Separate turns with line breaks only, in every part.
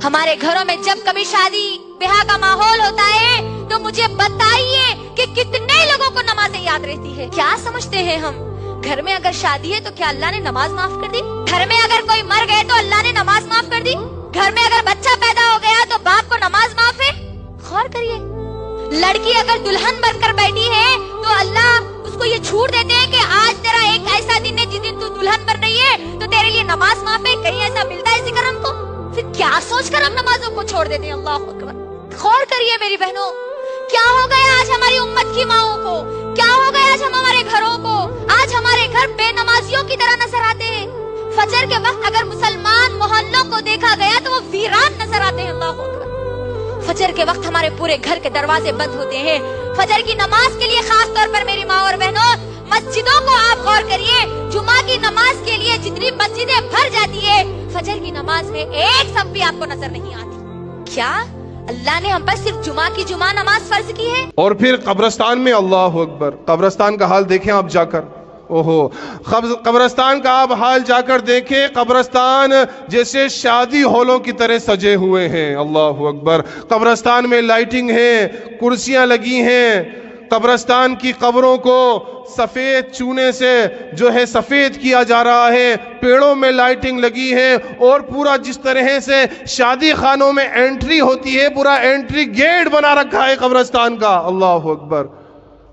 ہمارے گھروں میں جب کبھی شادی بیاہ کا ماحول ہوتا ہے تو مجھے بتائیے کہ کتنے لوگوں کو نمازیں یاد رہتی ہے؟ کیا سمجھتے ہیں ہم؟ گھر میں اگر شادی ہے تو کیا اللہ نے نماز معاف کر دی؟ گھر میں اگر کوئی مر گئے تو اللہ نے نماز معاف کر دی؟ گھر میں اگر بچہ پیدا ہو گیا تو باپ کو نماز معاف ہے؟ غور کریے، لڑکی اگر دلہن بن کر بیٹھی ہے تو اللہ اس کو یہ چھوٹ دیتے ہیں کہ آج تیرا ایک ایسا دن ہے جس دن تو دلہن بن رہی ہے تو تیرے لیے نماز معاف ہے۔ کہیں ایسا ملتا ہے ذکر ہم کو؟ پھر کیا سوچ کر ہم نمازوں کو چھوڑ دیتے ہیں؟ اللہ اکبر۔ غور کریے میری بہنوں، کیا ہو گیا آج ہماری امت کی ماؤں کو؟ کیا ہو گیا آج ہمارے گھروں کو؟ آج ہمارے گھر بے نمازیوں کی طرح نظر آتے ہیں۔ فجر کے وقت اگر مسلمان محلوں کو دیکھا گیا تو وہ ویران نظر آتے ہیں۔ اللہ اکبر۔ فجر کے وقت ہمارے پورے گھر کے دروازے بند ہوتے ہیں۔ فجر کی نماز کے لیے خاص طور پر میری ماں اور بہنوں، مسجدوں کو آپ غور کریے، جمعہ کی نماز کے لیے جتنی مسجدیں بھر جاتی ہے، فجر کی نماز میں ایک صف بھی آپ کو نظر نہیں آتی۔ کیا اللہ نے ہم پر صرف جمعہ کی جمعہ نماز فرض کی ہے؟
اور پھر قبرستان میں اللہ اکبر، قبرستان کا حال دیکھیں آپ جا کر، اوہو، قبرستان کا آپ حال جا کر دیکھیں، قبرستان جیسے شادی ہالوں کی طرح سجے ہوئے ہیں۔ اللہ اکبر۔ قبرستان میں لائٹنگ ہے، کرسیاں لگی ہیں، قبرستان کی قبروں کو سفید چونے سے جو ہے سفید کیا جا رہا ہے، پیڑوں میں لائٹنگ لگی ہے، اور پورا جس طرح سے شادی خانوں میں انٹری ہوتی ہے پورا انٹری گیٹ بنا رکھا ہے قبرستان کا۔ اللہ اکبر۔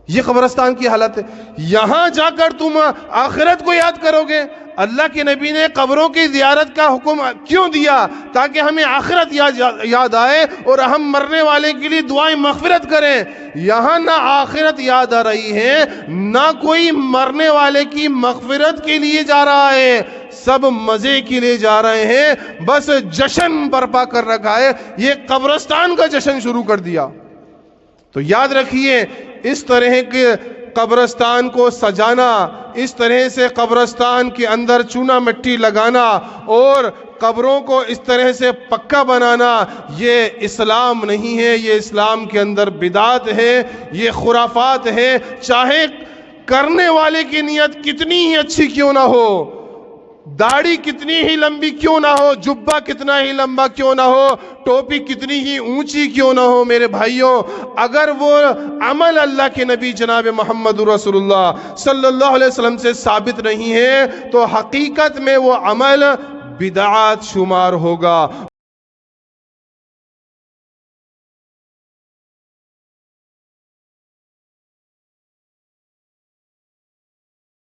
یہ قبرستان کی حالت ہے۔ یہاں جا کر تم آخرت کو یاد کرو گے؟ اللہ کے نبی نے قبروں کی زیارت کا حکم کیوں دیا؟ تاکہ ہمیں آخرت یاد آئے اور ہم مرنے والے کے لیے دعائیں مغفرت کریں۔ یہاں نہ آخرت یاد آ رہی ہے، نہ کوئی مرنے والے کی مغفرت کے لیے جا رہا ہے، سب مزے کے لیے جا رہے ہیں، بس جشن برپا کر رکھا ہے۔ یہ قبرستان کا جشن شروع کر دیا۔ تو یاد رکھیے، اس طرح کے قبرستان کو سجانا، اس طرح سے قبرستان کے اندر چونا مٹی لگانا اور قبروں کو اس طرح سے پکا بنانا، یہ اسلام نہیں ہے، یہ اسلام کے اندر بدعت ہے، یہ خرافات ہے، چاہے کرنے والے کی نیت کتنی ہی اچھی کیوں نہ ہو، داڑھی کتنی ہی لمبی کیوں نہ ہو، جبہ کتنا ہی لمبا کیوں نہ ہو، ٹوپی کتنی ہی اونچی کیوں نہ ہو، میرے بھائیوں، اگر وہ عمل اللہ کے نبی جناب محمد رسول اللہ صلی اللہ علیہ وسلم سے ثابت نہیں ہے تو حقیقت میں وہ عمل بدعات شمار ہوگا۔